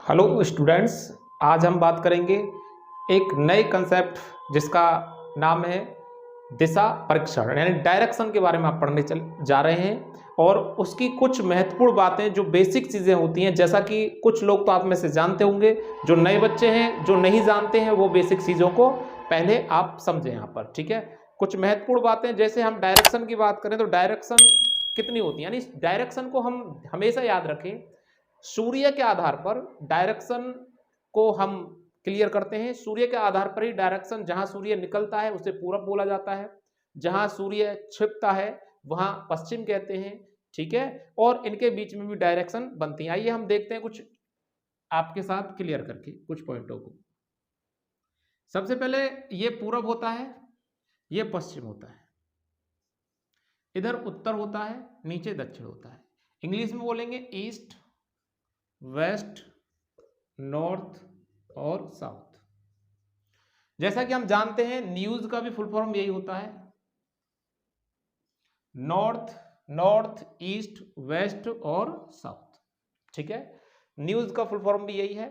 Hello students, आज हम बात करेंगे एक नए कंसेप्ट जिसका नाम है दिशा परीक्षण यानी डायरेक्शन के बारे में आप पढ़ने जा रहे हैं। और उसकी कुछ महत्वपूर्ण बातें जो बेसिक चीज़ें होती हैं, जैसा कि कुछ लोग तो आप में से जानते होंगे, जो नए बच्चे हैं जो नहीं जानते हैं वो बेसिक चीज़ों को पहले आप समझें यहाँ पर। ठीक है, कुछ महत्वपूर्ण बातें, जैसे हम डायरेक्शन की बात करें तो डायरेक्शन कितनी होती है, यानी डायरेक्शन को हम हमेशा याद रखें। सूर्य के आधार पर डायरेक्शन को हम क्लियर करते हैं। सूर्य के आधार पर ही डायरेक्शन, जहां सूर्य निकलता है उसे पूरब बोला जाता है, जहां सूर्य छिपता है वहां पश्चिम कहते हैं। ठीक है, और इनके बीच में भी डायरेक्शन बनती है। आइए हम देखते हैं कुछ आपके साथ क्लियर करके कुछ पॉइंटों को। सबसे पहले ये पूरब होता है, ये पश्चिम होता है, इधर उत्तर होता है, नीचे दक्षिण होता है। इंग्लिश में बोलेंगे ईस्ट, वेस्ट, नॉर्थ और साउथ। जैसा कि हम जानते हैं न्यूज का भी फुल फॉर्म यही होता है, नॉर्थ, नॉर्थ, ईस्ट, वेस्ट और साउथ। ठीक है, न्यूज का फुल फॉर्म भी यही है।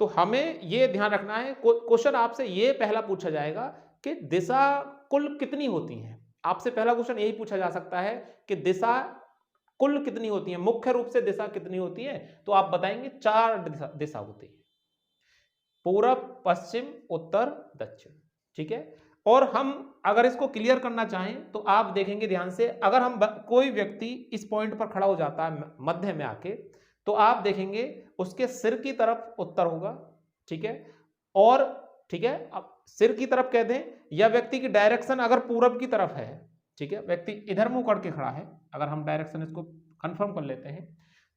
तो हमें यह ध्यान रखना है, क्वेश्चन आपसे यह पहला पूछा जाएगा कि दिशा कुल कितनी होती है। आपसे पहला क्वेश्चन यही पूछा जा सकता है कि दिशा कुल कितनी होती है, मुख्य रूप से दिशा कितनी होती है। तो आप बताएंगे 4 दिशा होती है, पूरब, पश्चिम, उत्तर, दक्षिण। ठीक है, और हम अगर इसको क्लियर करना चाहें तो आप देखेंगे ध्यान से, अगर हम कोई व्यक्ति इस पॉइंट पर खड़ा हो जाता है मध्य में आके, तो आप देखेंगे उसके सिर की तरफ उत्तर होगा। ठीक है, और ठीक है, अब सिर की तरफ कह दें, या व्यक्ति की डायरेक्शन अगर पूरब की तरफ है, ठीक है, व्यक्ति इधर मुंह करके खड़ा है, अगर हम डायरेक्शन इसको कंफर्म कर लेते हैं,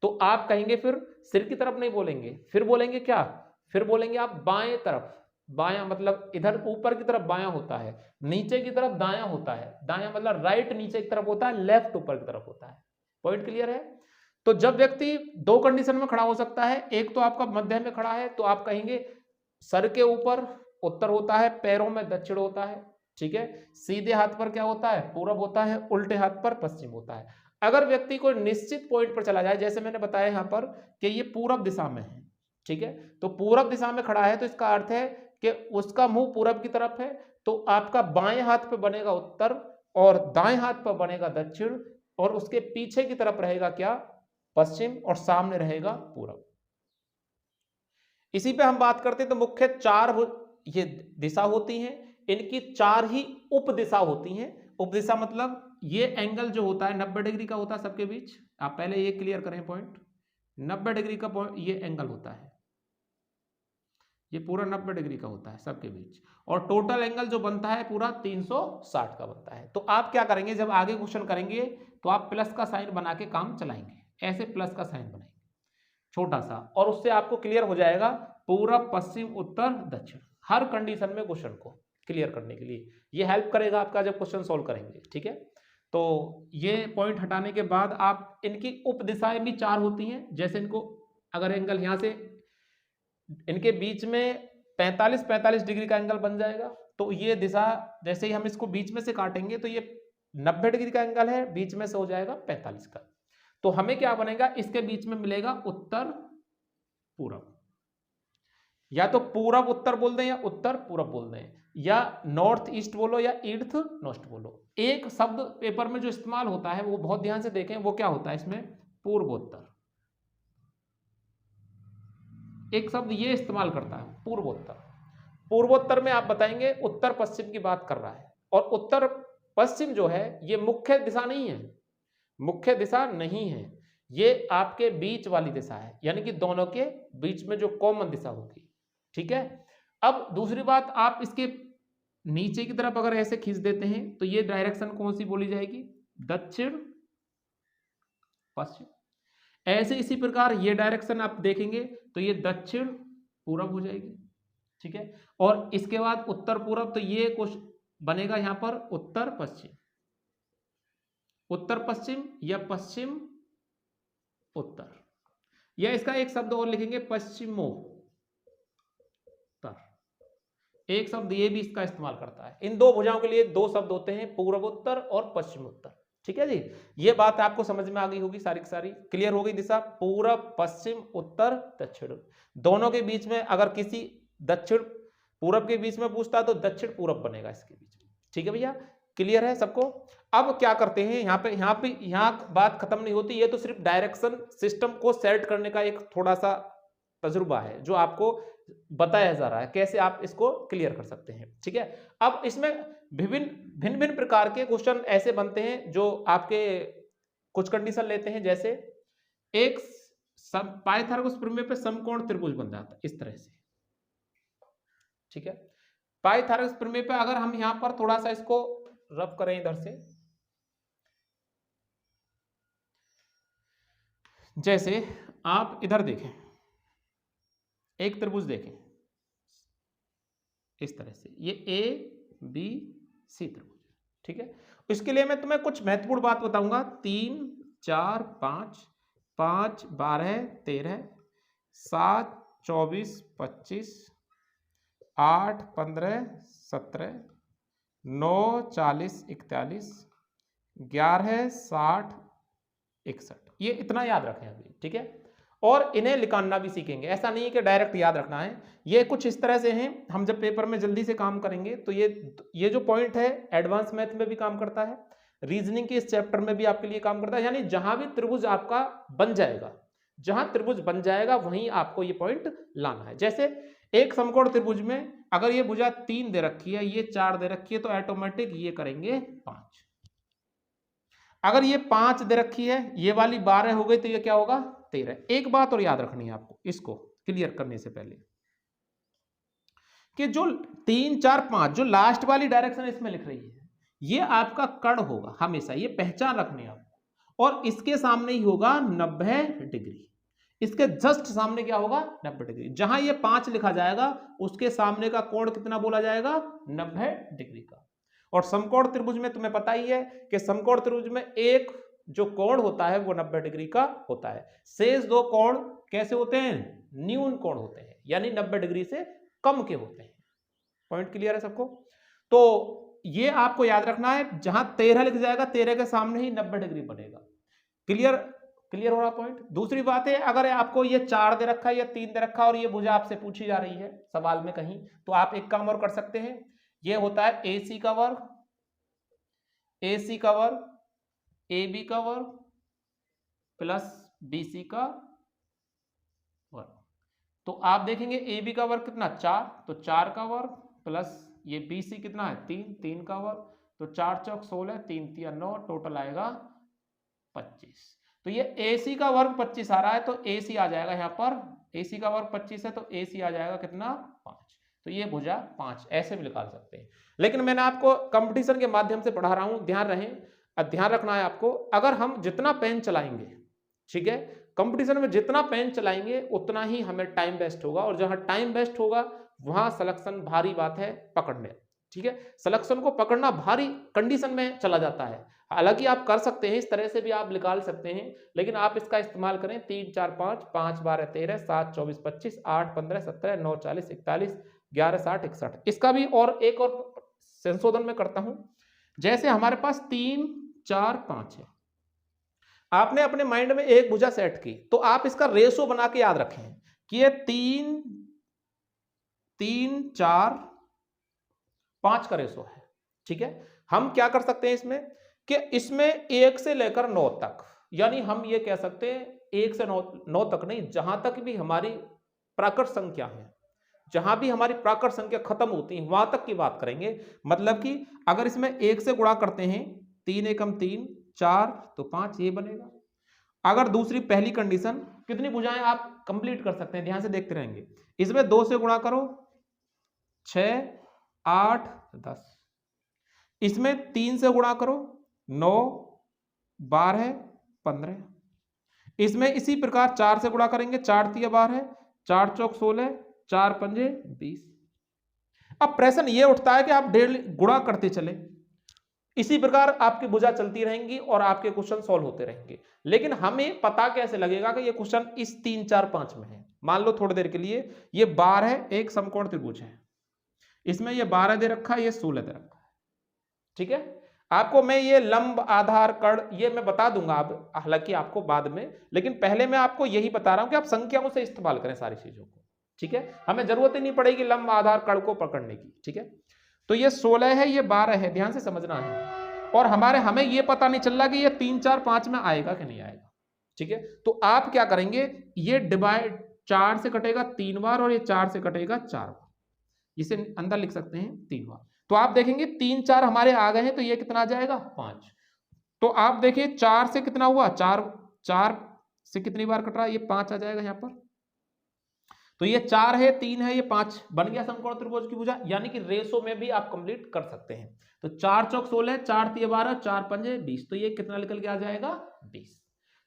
तो आप कहेंगे फिर सिर की तरफ नहीं बोलेंगे, फिर बोलेंगे क्या, फिर बोलेंगे आप बाएं तरफ। बायां मतलब इधर ऊपर की तरफ बायां होता है, नीचे की तरफ दायां होता है, दायां मतलब राइट नीचे की तरफ होता है, लेफ्ट ऊपर की तरफ होता है। पॉइंट क्लियर है। तो जब व्यक्ति दो कंडीशन में खड़ा हो सकता है, एक तो आपका मध्य में खड़ा है तो आप कहेंगे सर के ऊपर उत्तर होता है, पैरों में दक्षिण होता है। ठीक है, सीधे हाथ पर क्या होता है, पूरब होता है, उल्टे हाथ पर पश्चिम होता है। अगर व्यक्ति कोई निश्चित पॉइंट पर चला जाए, जैसे मैंने बताया यहां पर कि ये पूरब दिशा में है, ठीक है, तो पूरब दिशा में खड़ा है तो इसका अर्थ है कि उसका मुंह पूरब की तरफ है, तो आपका बाएं हाथ पे बनेगा उत्तर और दाएं हाथ पर बनेगा दक्षिण, और उसके पीछे की तरफ रहेगा क्या, पश्चिम, और सामने रहेगा पूरब। इसी पे हम बात करते हैं तो मुख्य 4 ये दिशा होती हैं, इनकी 4 ही उप दिशा होती हैं। उप दिशा मतलब ये एंगल जो होता है 90 डिग्री का होता है सबके बीच। आप पहले ये क्लियर करें पॉइंट, 90 डिग्री का पॉइंट ये एंगल होता है, ये पूरा 90 डिग्री का होता है सबके बीच, और टोटल एंगल जो बनता है पूरा 360 का बनता है। तो आप क्या करेंगे, जब आगे क्वेश्चन करेंगे तो आप प्लस का साइन बना के काम चलाएंगे, ऐसे प्लस का साइन बनाएंगे छोटा सा, और उससे आपको क्लियर हो जाएगा पूरब, पश्चिम, उत्तर, दक्षिण, हर कंडीशन में क्वेश्चन को क्लियर करने के लिए ये हेल्प करेगा आपका जब क्वेश्चन सॉल्व करेंगे। ठीक है, तो ये पॉइंट हटाने के बाद आप इनकी उप दिशाएं भी 4 होती हैं। जैसे इनको अगर एंगल यहां से इनके बीच में 45 डिग्री का एंगल बन जाएगा, तो ये दिशा जैसे ही हम इसको बीच में से काटेंगे तो ये 90 डिग्री का एंगल है, बीच में से हो जाएगा 45 का। तो हमें क्या बनेगा, इसके बीच में मिलेगा उत्तर पूरब, या तो पूरब उत्तर बोल दें या उत्तर पूरब बोल दें, या नॉर्थ ईस्ट बोलो या ईस्ट नॉर्थ बोलो। एक शब्द पेपर में जो इस्तेमाल होता है वो बहुत ध्यान से देखें, वो क्या होता है इसमें, पूर्वोत्तर। एक शब्द ये इस्तेमाल करता है पूर्वोत्तर। पूर्वोत्तर में आप बताएंगे उत्तर पश्चिम की बात कर रहा है, और उत्तर पश्चिम जो है ये मुख्य दिशा नहीं है, मुख्य दिशा नहीं है, ये आपके बीच वाली दिशा है, यानी कि दोनों के बीच में जो कॉमन दिशा होगी। ठीक है, अब दूसरी बात, आप इसके नीचे की तरफ अगर ऐसे खींच देते हैं तो ये डायरेक्शन कौन सी बोली जाएगी, दक्षिण पश्चिम। ऐसे इसी प्रकार ये डायरेक्शन आप देखेंगे तो ये दक्षिण पूरब हो जाएगी। ठीक है, और इसके बाद उत्तर पूरब, तो ये कुछ बनेगा यहां पर उत्तर पश्चिम, उत्तर पश्चिम या पश्चिम उत्तर, या इसका एक शब्द और लिखेंगे पश्चिमोत्तर। एक शब्द ये भी इसका इस्तेमाल करता है। इन दो भुजाओं के लिए 2 शब्द होते हैं, पूर्वोत्तर और पश्चिमोत्तर। ठीक है जी, ये बात आपको समझ में आ गई होगी सारी की सारी, क्लियर हो गई दिशा। पूरब पश्चिम उत्तर दक्षिण, दोनों के बीच में अगर किसी दक्षिण पूरब के बीच में पूछता तो दक्षिण पूरब बनेगा इसके बीच में। ठीक है भैया, क्लियर है सबको। अब क्या करते हैं यहाँ बात खत्म नहीं होती, ये तो सिर्फ डायरेक्शन सिस्टम को सेट करने का एक थोड़ा सा तजुर्बा है जो आपको बताया जा रहा है कैसे आप इसको क्लियर कर सकते हैं। ठीक है, अब इसमें भिन्न भिन्न प्रकार के क्वेश्चन ऐसे बनते हैं जो आपके कुछ कंडीशन लेते हैं, जैसे एक पाइथागोरस प्रमेय पे समकोण त्रिभुज बन जाता है इस तरह से। ठीक है, पाइथागोरस प्रमेय पे अगर हम यहां पर थोड़ा सा इसको रब करें इधर से, जैसे आप इधर देखें, एक त्रिभुज देखें इस तरह से, ये ए बी सी त्रिभुज। ठीक है, इसके लिए मैं तुम्हें कुछ महत्वपूर्ण बात बताऊंगा। 3 4 5 5 12 13 7 24 25 8 15 17 9 40 41 11 60 61, ये इतना याद रखें अभी। ठीक है, और इन्हें निकालना भी सीखेंगे, ऐसा नहीं है कि डायरेक्ट याद रखना है। ये कुछ इस तरह से हैं, हम जब पेपर में जल्दी से काम करेंगे तो ये जो पॉइंट है एडवांस मैथ में भी काम करता है, रीजनिंग के इस चैप्टर में भी आपके लिए काम करता है। यानी जहां भी त्रिभुज आपका बन जाएगा, जहां त्रिभुज बन जाएगा वहीं आपको ये पॉइंट लाना है। जैसे एक समकोण त्रिभुज में अगर ये भुजा 3 दे रखी है, ये 4 दे रखी है, तो ऑटोमेटिक ये करेंगे 5। अगर ये 5 दे रखी है, ये वाली 12 हो गई, तो ये क्या होगा 13। एक बात और याद रखनी है आपको इसको क्लियर करने से पहले, कि जो 3 4 5 जो लास्ट वाली डायरेक्शन इसमें लिख रही है, ये आपका कर्ण होगा हमेशा, ये पहचान रखनी है आपको। और इसके सामने ही होगा 90 डिग्री, इसके जस्ट सामने क्या होगा 90 डिग्री। जहां ये 5 लिखा जाएगा उसके सामने का कोण कितना बोला जाएगा 90 डिग्री का। और समकोण त्रिभुज में तुम्हें पता ही है कि समकोण त्रिभुज में एक जो कोण होता है वो 90 डिग्री का होता है, शेष 2 कोण कैसे होते हैं, न्यून कोण होते हैं, यानी 90 डिग्री से कम के होते हैं। पॉइंट क्लियर है सबको? तो ये आपको याद रखना है, जहां 13 लिख जाएगा 13 के सामने ही 90 डिग्री बनेगा। क्लियर हो रहा पॉइंट? दूसरी बात है, अगर आपको ये 4 दे रखा है या 3 दे रखा है और ये भुजा आपसे पूछी जा रही है सवाल में कहीं, तो आप एक काम और कर सकते हैं, ये होता है AC का वर्ग, AC का वर्ग, AB का वर्ग प्लस BC का वर्ग। तो आप देखेंगे AB का वर्ग कितना 4, तो 4 का वर्ग प्लस ये BC कितना है 3, 3 का वर्ग, तो 4 चौक 16, 3 तिया 9, टोटल आएगा 25। तो ये AC का वर्ग 25 आ रहा है, तो AC आ जाएगा यहाँ पर, AC का वर्ग 25 है तो AC आ जाएगा कितना 5। तो ये भुजा 5 ऐसे भी निकाल सकते हैं। लेकिन मैंने आपको कंपटीशन के माध्यम से पढ़ा रहा हूं, ध्यान रहे, ध्यान रखना है आपको, अगर हम जितना पेन चलाएंगे, ठीक है, कंपटीशन में जितना पेन चलाएंगे उतना ही हमें टाइम वेस्ट होगा, और जहां टाइम वेस्ट होगा वहां सिलेक्शन भारी बात है पकड़ने। ठीक है, सिलेक्शन को पकड़ना भारी कंडीशन में चला जाता है। हालांकि आप कर सकते हैं, इस तरह से भी आप निकाल सकते हैं, लेकिन आप इसका इस्तेमाल करें 3 4 5 5 12 13 7 24 25 8 15 17 9 40 41 11 60 61। इसका भी और एक और संशोधन में करता हूं, जैसे हमारे पास 3 4 5 है, आपने अपने माइंड में एक भुजा सेट की, तो आप इसका रेशो बना के याद रखें कि ये 3 3 4 5 का रेशो है। ठीक है, हम क्या कर सकते हैं इसमें कि इसमें 1 से लेकर 9 तक, यानी हम ये कह सकते हैं 1 से 9 तक नहीं, जहां तक भी हमारी प्राकृत संख्या है, जहां भी हमारी प्राकृत संख्या खत्म होती है वहां तक की बात करेंगे। मतलब कि अगर इसमें 1 से गुणा करते हैं, 3 एकम 3 4 तो 5 ये बनेगा। अगर दूसरी पहली कंडीशन, कितनी भुजाएं आप कंप्लीट कर सकते हैं, ध्यान से देखते रहेंगे, इसमें 2 से गुणा करो 6 8 10, इसमें 3 से गुणा करो 9 12 15, इसमें इसी प्रकार 4 से गुणा करेंगे, 4 तिया 12, 4 चौक 16, 4 पंजे 20। अब प्रश्न ये उठता है कि आप डेली गुणा करते चले, इसी प्रकार आपकी भुजा चलती रहेंगी और आपके क्वेश्चन सॉल्व होते रहेंगे। लेकिन हमें पता कैसे लगेगा कि ये क्वेश्चन इस 3 4 5 में है? मान लो थोड़ी देर के लिए ये 12 एक समकोण त्रिभुज है, इसमें ये 12 दे रखा है, ये 16 दे रखा है। ठीक है, आपको मैं ये लंब, आधार, कर्ण ये मैं बता दूंगा अब, हालांकि आपको बाद में, लेकिन पहले मैं आपको यही बता रहा हूं कि आप संख्याओं से इस्तेमाल करें सारी चीजों को, ठीक है। हमें जरूरत ही नहीं पड़ेगी लंब, आधार, कर्ण को पकड़ने की, ठीक है। तो ये 16 है, ये 12 है, ध्यान से समझना है। और हमें ये पता नहीं चल रहा कि ये 3, 4, 5 में आएगा कि नहीं आएगा, ठीक है। तो आप क्या करेंगे, ये डिवाइड 4 से कटेगा 3 बार और ये 4 से कटेगा 4 बार, इसे अंदर लिख सकते हैं 3 बार। तो आप देखेंगे 3, 4 हमारे आ गए हैं, तो ये कितना आ जाएगा 5। तो आप देखिए 4 से कितना हुआ, 4 से कितनी बार कट रहा है, ये 5 आ जाएगा यहाँ पर। तो ये 4 है, 3 है, ये 5 बन गया समकोण त्रिभुज की भुजा। यानी कि रेशो में भी आप कंप्लीट कर सकते हैं। तो 4 चौक 16, 4 तिये 12, 4 पंजे 20। तो ये कितना निकल के आ जाएगा 20।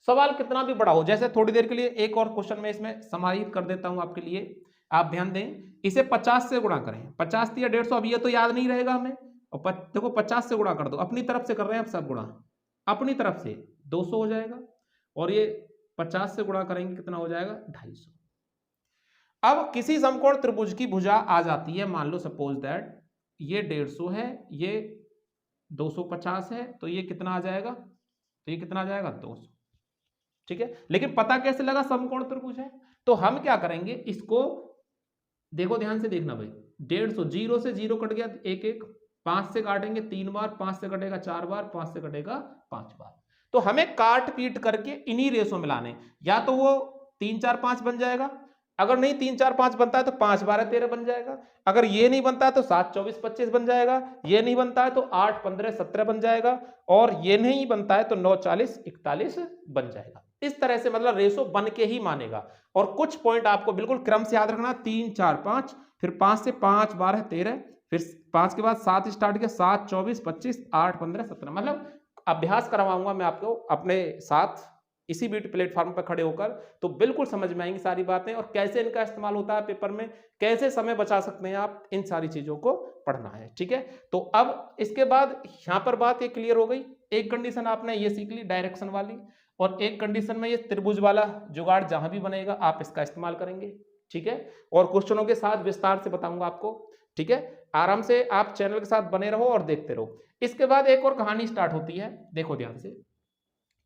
सवाल कितना भी बड़ा हो, जैसे थोड़ी देर के लिए एक और क्वेश्चन में इसमें समाहित कर देता हूं आपके लिए, आप ध्यान दें। इसे 50 से गुणा करें, 50 तिया 150। अब ये तो याद नहीं रहेगा हमें, और देखो 50 से गुणा कर दो, अपनी तरफ से कर रहे हैं आप सब गुणा, अपनी तरफ से 200 हो जाएगा, और ये 50 से गुणा करेंगे कितना हो जाएगा 250। अब किसी समकोण त्रिभुज की भुजा आ जाती है, मान लो सपोज दैट ये 150 है, ये 250 है, तो ये कितना आ जाएगा, तो ये कितना आ जाएगा 200, ठीक है। लेकिन पता कैसे लगा समकोण त्रिभुज है, तो हम क्या करेंगे, इसको देखो ध्यान से देखना भाई, 150 0 से 0 कट गया 1 1, 5 से काटेंगे 3 बार, 5 से कटेगा 4 बार, 5 से कटेगा 5 बार। तो हमें काट पीट करके इन्हीं रेशो में लाने, या तो वो 3 4 5 बन जाएगा, अगर नहीं 3 4 5 बनता है तो 5 12 13 बन जाएगा, अगर ये नहीं बनता है तो 7 24 25 बन जाएगा, ये नहीं बनता है तो 8 15 17 बन जाएगा, और ये नहीं बनता है तो 9 40 41 बन जाएगा। इस तरह से मतलब रेशो बन के ही मानेगा। और कुछ पॉइंट आपको बिल्कुल क्रम से याद रखना, 3 4 5, फिर 5 से 5 12 13, फिर 5 के बाद 7 स्टार्ट किया, 7 24 25 8 15 17। मतलब अभ्यास करवाऊंगा मैं आपको अपने साथ इसी वीडियो प्लेटफॉर्म पर खड़े होकर, तो बिल्कुल समझ में आएंगी सारी बातें, और कैसे इनका इस्तेमाल होता है पेपर में, कैसे समय बचा सकते हैं आप, इन सारी चीजों को पढ़ना है, ठीक है। तो अब इसके बाद यहां पर बात ये क्लियर हो गई। एक कंडीशन आपने ये सीख ली डायरेक्शन वाली, और एक कंडीशन में ये त्रिभुज वाला जुगाड़ जहां भी बनेगा आप इसका इस्तेमाल करेंगे, ठीक है। और क्वेश्चनों के साथ विस्तार से बताऊंगा आपको, ठीक है। आराम से आप चैनल के साथ बने रहो और देखते रहो। इसके बाद एक और कहानी स्टार्ट होती है, देखो ध्यान से।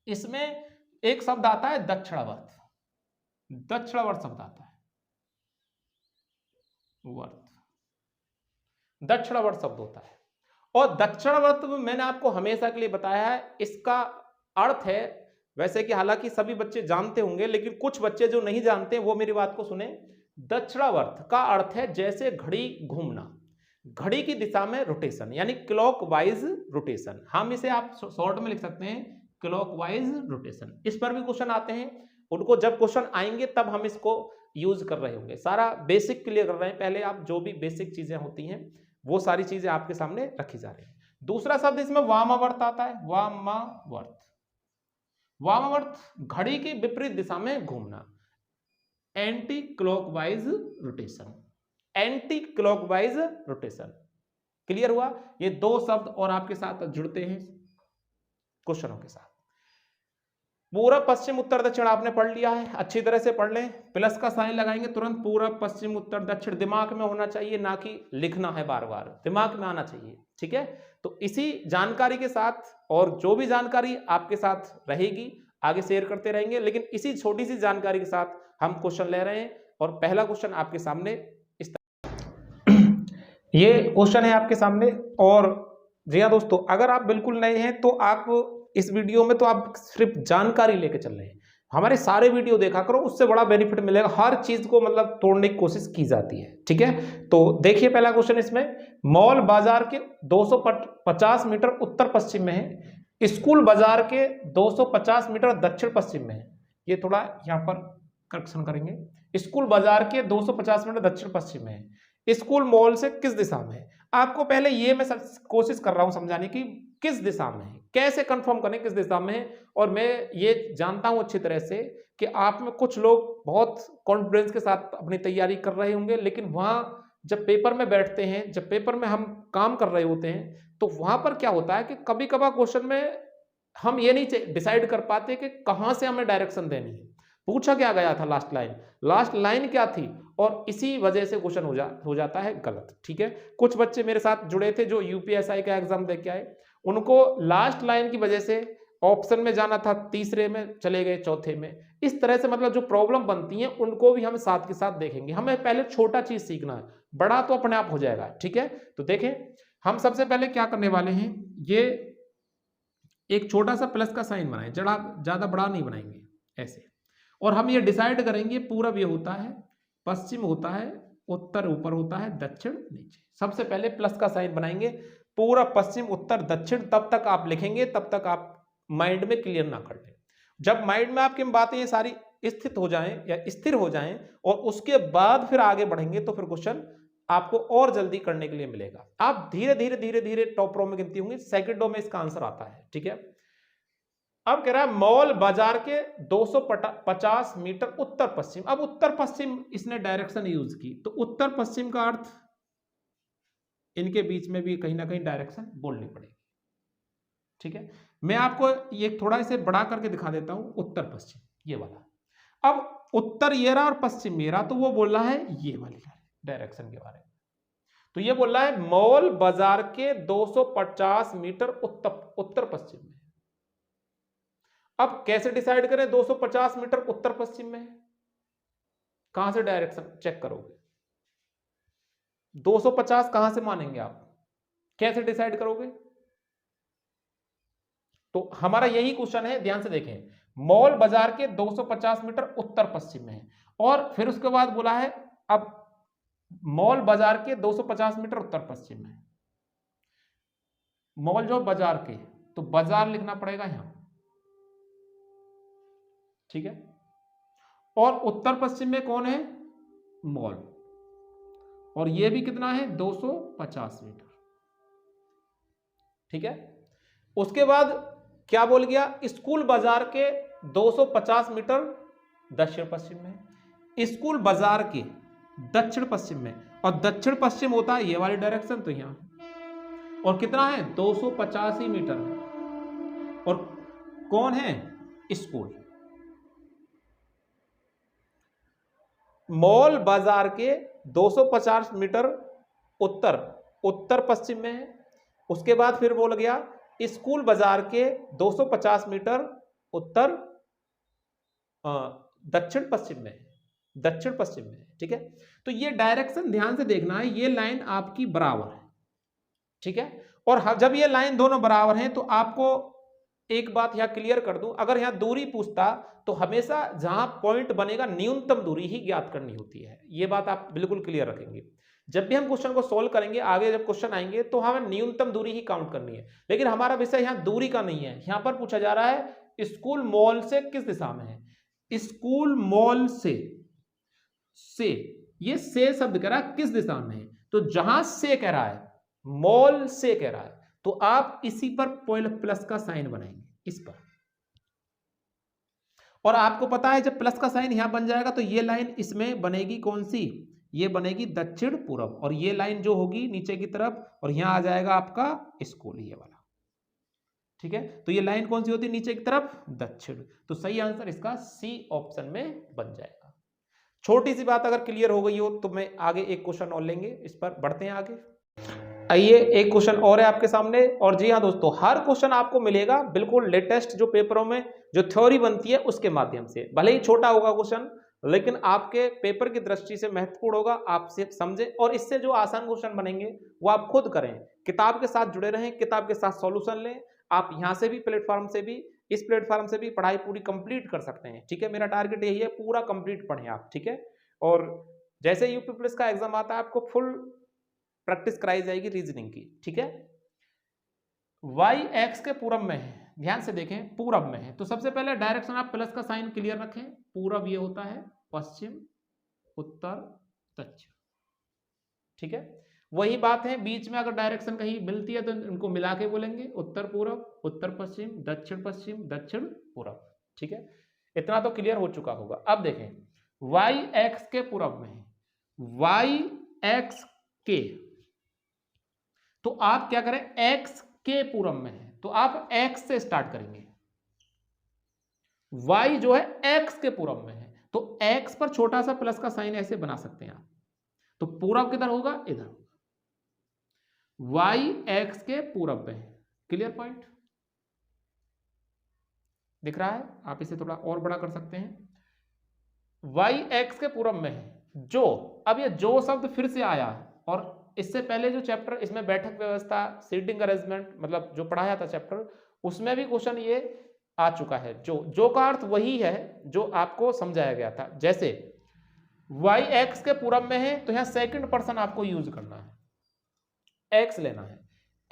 इसमें एक शब्द आता है दक्षिणावर्त, दक्षिणावर्त शब्द आता है, वर्त, दक्षिणावर्त शब्द होता है। और दक्षिणावर्त में मैंने आपको हमेशा के लिए बताया है, इसका अर्थ है, वैसे कि हालांकि सभी बच्चे जानते होंगे, लेकिन कुछ बच्चे जो नहीं जानते वो मेरी बात को सुने। दक्षिणावर्त का अर्थ है जैसे घड़ी घूमना, घड़ी की दिशा में रोटेशन, यानी क्लॉकवाइज रोटेशन। हम इसे आप शॉर्ट में लिख सकते हैं क्लॉकवाइज रोटेशन। इस पर भी क्वेश्चन आते हैं, उनको जब क्वेश्चन आएंगे तब हम इसको यूज कर रहे होंगे। सारा बेसिक क्लियर कर रहे हैं, पहले आप जो भी बेसिक चीजें होती हैं वो सारी चीजें आपके सामने रखी जा रही है। दूसरा शब्द इसमें वामावर्त आता है, वामावर्त। वामावर्त घड़ी की विपरीत दिशा में घूमना, anti clockwise rotation, anti clockwise rotation. Clear हुआ? ये दो शब्द और आपके साथ जुड़ते हैं क्वेश्चनों के साथ। पूरब पश्चिम उत्तर दक्षिण आपने पढ़ लिया है, अच्छी तरह से पढ़ लें। प्लस का साइन लगाएंगे तुरंत, पूरब पश्चिम उत्तर दक्षिण दिमाग में होना चाहिए, ना कि लिखना है बार बार, दिमाग में आना चाहिए, ठीक है। तो इसी जानकारी के साथ और जो भी जानकारी आपके साथ रहेगी आगे शेयर करते रहेंगे, लेकिन इसी छोटी सी जानकारी के साथ हम क्वेश्चन ले रहे हैं। और पहला क्वेश्चन आपके सामने इस ये क्वेश्चन है आपके सामने। और जी हाँ दोस्तों, अगर आप बिल्कुल नए हैं तो आप इस वीडियो में तो आप सिर्फ जानकारी लेके चल रहे हैं, हमारे सारे वीडियो देखा करो, उससे बड़ा बेनिफिट मिलेगा। हर चीज को मतलब तोड़ने की कोशिश की जाती है, ठीक है। तो देखिए पहला क्वेश्चन इसमें, मॉल बाजार के 250 मीटर उत्तर पश्चिम में है, स्कूल बाजार के 250 मीटर दक्षिण पश्चिम में है। ये थोड़ा यहाँ पर करेक्शन करेंगे, स्कूल बाजार के 250 मीटर दक्षिण पश्चिम में है, स्कूल मॉल से किस दिशा में है। आपको पहले ये मैं कोशिश कर रहा हूं समझाने की किस दिशा में है, कैसे कंफर्म करें किस दिशा में है। और मैं ये जानता हूं अच्छी तरह से कि आप में कुछ लोग बहुत कॉन्फिडेंस के साथ अपनी तैयारी कर रहे होंगे, लेकिन वहां जब पेपर में बैठते हैं, जब पेपर में हम काम कर रहे होते हैं, तो वहां पर क्या होता है कि कभी कभार क्वेश्चन में हम ये नहीं डिसाइड कर पाते कि कहां से हमें डायरेक्शन देनी है। पूछा क्या गया था लास्ट लाइन क्या थी, और इसी वजह से क्वेश्चन हो जाता है गलत, ठीक है। कुछ बच्चे मेरे साथ जुड़े थे जो यूपीएसआई का एग्जाम दे के आए, उनको लास्ट लाइन की वजह से ऑप्शन में जाना था, तीसरे में चले गए, चौथे में। इस तरह से मतलब जो प्रॉब्लम बनती है उनको भी हम साथ के साथ देखेंगे। हमें पहले छोटा चीज सीखना है, बड़ा तो अपने आप हो जाएगा। ठीक है, तो देखें हम सबसे पहले क्या करने वाले हैं, ये एक छोटा सा प्लस का साइन बनाएं, ज्यादा बड़ा नहीं बनाएंगे ऐसे, और हम ये डिसाइड करेंगे पूरब ये होता है, पश्चिम होता है, उत्तर ऊपर होता है, दक्षिण नीचे। सबसे पहले प्लस का साइन बनाएंगे, पूरब पश्चिम उत्तर दक्षिण, तब तक आप लिखेंगे, तब तक आप माइंड में क्लियर ना कर लें। जब माइंड में आपकी बातें ये सारी स्थित हो जाएं या स्थिर हो जाएं और उसके बाद फिर आगे बढ़ेंगे तो फिर क्वेश्चन आपको और जल्दी करने के लिए मिलेगा। आप धीरे धीरे धीरे धीरे टॉप रो में गिनती होंगी, सेकंडों में इसका आंसर आता है। ठीक है, अब कह रहा है मॉल बाजार के 250 मीटर उत्तर पश्चिम। अब उत्तर पश्चिम इसने डायरेक्शन यूज की, तो उत्तर पश्चिम का अर्थ इनके बीच में भी कहीं ना कहीं डायरेक्शन बोलनी पड़ेगी। ठीक है, मैं आपको ये थोड़ा इसे बड़ा करके दिखा देता हूं, उत्तर पश्चिम ये वाला। अब उत्तर ये रहा और पश्चिम ये रहा, तो वो बोल रहा है ये वाली डायरेक्शन के बारे में। तो ये बोल रहा है मॉल बाजार के 250 मीटर उत्तर पश्चिम में। अब कैसे डिसाइड करें 250 मीटर उत्तर पश्चिम में, कहां से डायरेक्शन चेक करोगे? 250 कहां से मानेंगे आप, कैसे डिसाइड करोगे? तो हमारा यही क्वेश्चन है, ध्यान से देखें। मॉल बाजार के 250 मीटर उत्तर पश्चिम में है, और फिर उसके बाद बोला है अब मॉल बाजार के 250 मीटर उत्तर पश्चिम में। मॉल जो बाजार के, तो बाजार लिखना पड़ेगा यहां। ठीक है, और उत्तर पश्चिम में कौन है? मॉल, और ये भी कितना है? 250 मीटर। ठीक है, उसके बाद क्या बोल गया? स्कूल बाजार के 250 मीटर दक्षिण पश्चिम में, स्कूल बाजार के दक्षिण पश्चिम में, और दक्षिण पश्चिम होता है ये वाली डायरेक्शन, तो यहां, और कितना है? 250 ही मीटर है। और कौन है? स्कूल। मॉल बाजार के 250 मीटर उत्तर पश्चिम में है। उसके बाद फिर बोल गया स्कूल बाजार के 250 मीटर उत्तर दक्षिण पश्चिम में। ठीक है, तो ये डायरेक्शन ध्यान से देखना है, ये लाइन आपकी बराबर है। ठीक है, और जब ये लाइन दोनों बराबर हैं तो आपको एक बात यहां क्लियर कर दूं, अगर यहां दूरी पूछता तो हमेशा जहां पॉइंट बनेगा न्यूनतम दूरी ही ज्ञात करनी होती है। ये बात आप बिल्कुल क्लियर रखेंगे। जब भी हम क्वेश्चन को सोल्व करेंगे, आगे जब क्वेश्चन आएंगे तो हमें न्यूनतम दूरी ही काउंट करनी है। लेकिन हमारा विषय यहाँ दूरी का नहीं है, यहाँ पर पूछा जा रहा है स्कूल मॉल से किस दिशा में है। स्कूल मॉल से ये से शब्द कह रहा है किस दिशा में है, तो जहां से कह रहा है, मॉल से कह रहा है, तो आप इसी पर प्लस का साइन बनाएंगे, इस पर। और आपको पता है जब प्लस का साइन यहां बन जाएगा तो ये लाइन इसमें बनेगी कौन सी? ये बनेगी दक्षिण पूर्व, और ये लाइन जो होगी नीचे की तरफ, और यहां आ जाएगा आपका स्कूल, ये वाला। ठीक है, तो ये लाइन कौन सी होती है? नीचे की तरफ दक्षिण। तो सही आंसर इसका सी ऑप्शन में बन जाएगा। छोटी सी बात अगर क्लियर हो गई हो तो मैं आगे एक क्वेश्चन और लेंगे, इस पर बढ़ते हैं आगे। आइए एक क्वेश्चन और है आपके सामने। और जी हाँ दोस्तों, हर क्वेश्चन आपको मिलेगा बिल्कुल लेटेस्ट जो पेपरों में जो थ्योरी बनती है उसके माध्यम से। भले ही छोटा होगा क्वेश्चन, लेकिन आपके पेपर की दृष्टि से महत्वपूर्ण होगा, आप सिर्फ समझें, और इससे जो आसान क्वेश्चन बनेंगे वो आप खुद करें। किताब के साथ जुड़े रहें, किताब के साथ सॉल्यूशन लें। आप यहाँ से भी प्लेटफॉर्म से भी, इस प्लेटफॉर्म से भी पढ़ाई पूरी कंप्लीट कर सकते हैं। ठीक है, मेरा टारगेट यही है, पूरा कंप्लीट पढ़ें आप। ठीक है, और जैसे यूपी पुलिस का एग्जाम आता है आपको फुल प्रैक्टिस कराई जाएगी रीजनिंग की। ठीक है, y x के पूरब में है, ध्यान से देखें, पूरब में है, तो सबसे पहले डायरेक्शन आप प्लस का साइन क्लियर रखें। पूरब ये होता है पश्चिम उत्तर दक्षिण। ठीक है, वही बात है, बीच में अगर डायरेक्शन कहीं मिलती है तो इनको मिला के बोलेंगे उत्तर पूरब, उत्तर पश्चिम, दक्षिण पूरब। ठीक है, इतना तो क्लियर हो चुका होगा। अब देखें y x के पूरब में है, y x के, तो आप क्या करें, x के पूरब में है तो आप x से स्टार्ट करेंगे। y जो है x के पूरब में है तो x पर छोटा सा प्लस का साइन ऐसे बना सकते हैं आप। तो पूरब किधर होगा? इधर। y x के पूरब में है, क्लियर पॉइंट दिख रहा है? आप इसे थोड़ा और बड़ा कर सकते हैं। वाई एक्स के पूरब में है जो, अब ये जो शब्द फिर से आया और इससे पहले जो चैप्टर इसमें बैठक व्यवस्था, सीटिंग अरेंजमेंट, मतलब जो पढ़ाया था चैप्टर, उसमें भी क्वेश्चन ये आ चुका है। जो का अर्थ वही है जो आपको समझाया गया था। जैसे वाई एक्स के पूरब में है तो यहां सेकंड पर्सन आपको यूज करना है, एक्स लेना है,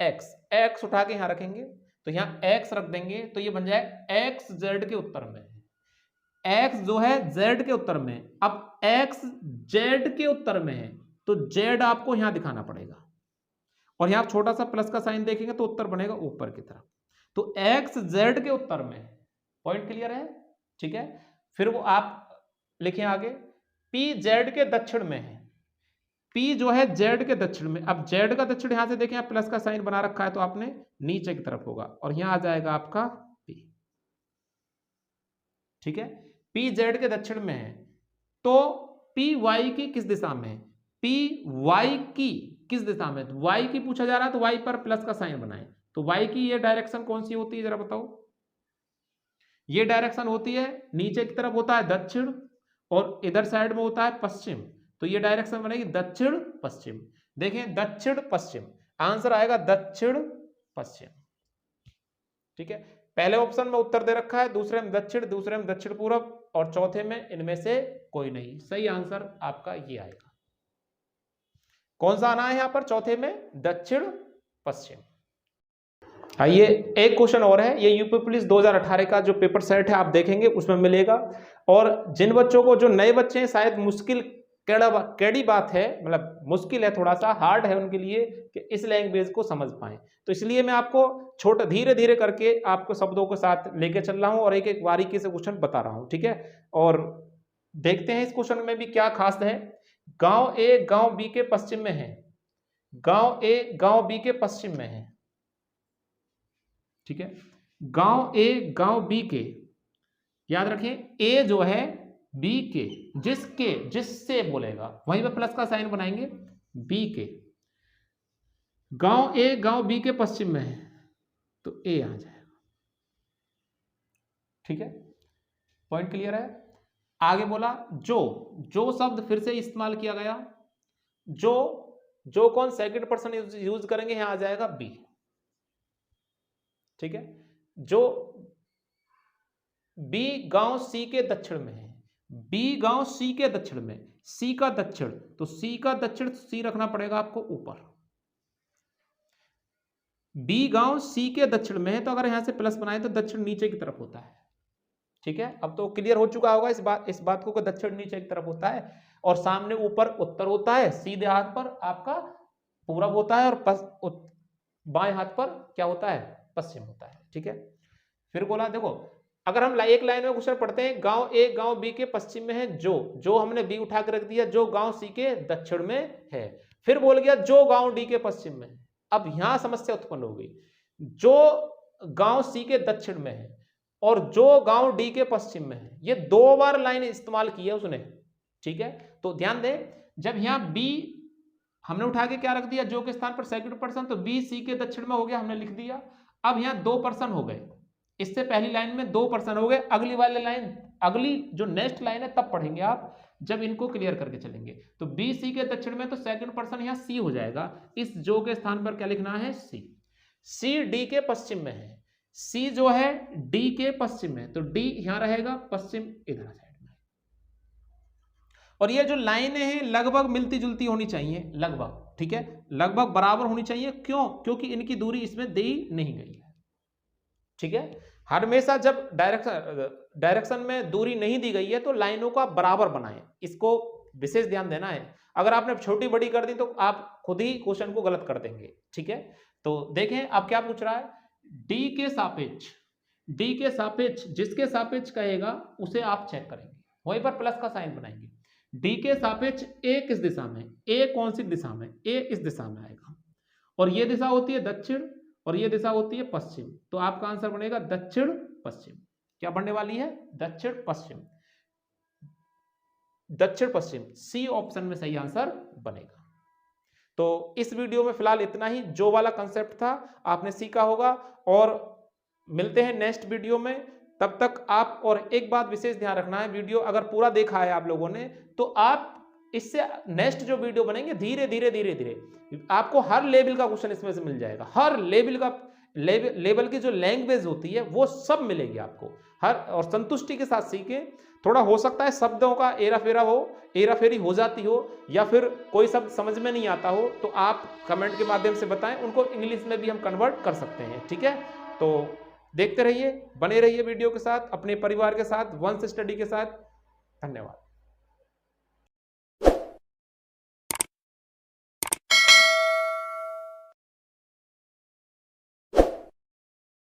एक्स, एक्स उठा के यहां रखेंगे तो यहां एक्स रख देंगे तो ये बन जाए एक्स जेड के उत्तर में, एक्स जो है जेड के उत्तर में। अब एक्स जेड के उत्तर में है तो जेड आपको यहां दिखाना पड़ेगा और यहां छोटा सा प्लस का साइन देखेंगे तो उत्तर बनेगा ऊपर की तरफ। तो एक्स जेड के उत्तर में है। पॉइंट क्लियर है? ठीक है। फिर वो आप लिखें आगे, पी जेड के दक्षिण में है, पी जो है जेड के दक्षिण में। अब जेड का दक्षिण यहां से देखें, आप प्लस का साइन बना रखा है तो आपने नीचे की तरफ होगा और यहां आ जाएगा आपका पी। ठीक है, पी जेड के दक्षिण में है तो पी वाई की किस दिशा में है, पी वाई की किस दिशा में, तो वाई की पूछा जा रहा है तो वाई पर प्लस का साइन बनाएं। तो वाई की ये डायरेक्शन कौन सी होती है जरा बताओ? ये डायरेक्शन होती है नीचे की तरफ होता है दक्षिण और इधर साइड में होता है पश्चिम, तो ये डायरेक्शन बनेगी दक्षिण पश्चिम। देखें दक्षिण पश्चिम, आंसर आएगा दक्षिण पश्चिम। ठीक है, पहले ऑप्शन में उत्तर दे रखा है, दूसरे में दक्षिण, दूसरे में दक्षिण पूर्व और चौथे में इनमें से कोई नहीं। सही आंसर आपका ये आएगा। कौन सा आना है यहां पर चौथे में? दक्षिण पश्चिम। आइए एक क्वेश्चन और है, ये यूपी पुलिस 2018 का जो पेपर सेट है आप देखेंगे उसमें मिलेगा। और जिन बच्चों को, जो नए बच्चे हैं, शायद मुश्किल कैडी बात है, मतलब मुश्किल है, थोड़ा सा हार्ड है उनके लिए कि इस लैंग्वेज को समझ पाए, तो इसलिए मैं आपको छोटा धीरे धीरे करके आपको शब्दों के साथ लेके चल रहा हूं और एक एक बारीकी से क्वेश्चन बता रहा हूं। ठीक है, और देखते हैं इस क्वेश्चन में भी क्या खास है। गांव ए गांव बी के पश्चिम में है, गांव ए गांव बी के पश्चिम में है। ठीक है, गांव ए गांव बी के, याद रखें ए जो है बी के, जिसके, जिससे बोलेगा वहीं पे प्लस का साइन बनाएंगे, बी के। गांव ए गांव बी के पश्चिम में है तो ए आ जाएगा। ठीक है, पॉइंट क्लियर है? आगे बोला जो शब्द फिर से इस्तेमाल किया गया, जो कौन सेकंड पर्सन यूज करेंगे, यहां आ जाएगा बी। ठीक है, जो बी गांव सी के दक्षिण में है, बी गांव सी के दक्षिण में, सी का दक्षिण, तो सी का दक्षिण सी रखना पड़ेगा आपको ऊपर। बी गांव सी के दक्षिण में है तो अगर यहां से प्लस बनाए तो दक्षिण नीचे की तरफ होता है। ठीक है, अब तो क्लियर हो चुका होगा इस बात को, दक्षिण नीचे की तरफ होता है और सामने ऊपर उत्तर होता है, सीधे हाथ पर आपका पूरब होता है और बाएं हाथ पर क्या होता है? पश्चिम होता है। ठीक है, फिर बोला देखो, अगर हम एक लाइन में क्वेश्चन पढ़ते हैं, गांव ए गांव बी के पश्चिम में है, जो हमने बी उठा के रख दिया, जो गांव सी के दक्षिण में है। फिर बोल गया जो गांव डी के पश्चिम में है। अब यहां समस्या उत्पन्न हो गई, जो गांव सी के दक्षिण में है और जो गांव डी के पश्चिम में है, ये दो बार लाइन इस्तेमाल की है उसने। ठीक है, तो ध्यान दें, जब यहां बी हमने उठा के क्या रख दिया, जो के स्थान पर सेकंड पर्सन, तो बी सी के दक्षिण में हो गया, हमने लिख दिया। अब यहां दो पर्सन हो गए, इससे पहली लाइन में दो पर्सन हो गए, अगली वाली लाइन, अगली जो नेक्स्ट लाइन है तब पढ़ेंगे आप, जब इनको क्लियर करके चलेंगे। तो बी सी के दक्षिण में तो सेकंड पर्सन यहां सी हो जाएगा, इस जो के स्थान पर क्या लिखना है? सी। सी डी के पश्चिम में है, सी जो है डी के पश्चिम में, तो डी यहां रहेगा, पश्चिम इधर साइड में। और ये जो लाइनें हैं लगभग मिलती जुलती होनी चाहिए, लगभग। ठीक है, लगभग बराबर होनी चाहिए। क्यों? क्योंकि इनकी दूरी इसमें दी नहीं गई है। ठीक है, हमेशा जब डायरेक्शन में दूरी नहीं दी गई है तो लाइनों को आप बराबर बनाएं, इसको विशेष ध्यान देना है। अगर आपने छोटी बड़ी कर दी तो आप खुद ही क्वेश्चन को गलत कर देंगे। ठीक है, तो देखें आप क्या पूछ रहा है, डी के सापेक्ष, डी के सापेक्ष, जिसके सापेक्ष कहेगा उसे आप चेक करेंगे, वहीं पर प्लस का साइन बनाएंगे। डी के सापेक्ष ए किस दिशा में, ए कौन सी दिशा में, ए इस दिशा में आएगा और ये दिशा होती है दक्षिण और ये दिशा होती है पश्चिम, तो आपका आंसर बनेगा दक्षिण पश्चिम। क्या बनने वाली है? दक्षिण पश्चिम, दक्षिण पश्चिम, सी ऑप्शन में सही आंसर बनेगा। तो इस वीडियो में फिलहाल इतना ही, जो वाला कंसेप्ट था आपने सीखा होगा, और मिलते हैं नेक्स्ट वीडियो में। तब तक आप, और एक बात विशेष ध्यान रखना है, वीडियो अगर पूरा देखा है आप लोगों ने तो आप इससे नेक्स्ट जो वीडियो बनेंगे धीरे धीरे धीरे धीरे आपको हर लेवल का क्वेश्चन इसमें से मिल जाएगा। हर लेवल का लेवल की जो लैंग्वेज होती है वो सब मिलेगी आपको हर, और संतुष्टि के साथ सीखें। थोड़ा हो सकता है शब्दों का हेरा फेरी हो जाती हो, या फिर कोई शब्द समझ में नहीं आता हो, तो आप कमेंट के माध्यम से बताएं, उनको इंग्लिश में भी हम कन्वर्ट कर सकते हैं। ठीक है, तो देखते रहिए, बने रहिए वीडियो के साथ, अपने परिवार के साथ, वंश स्टडी के साथ। धन्यवाद।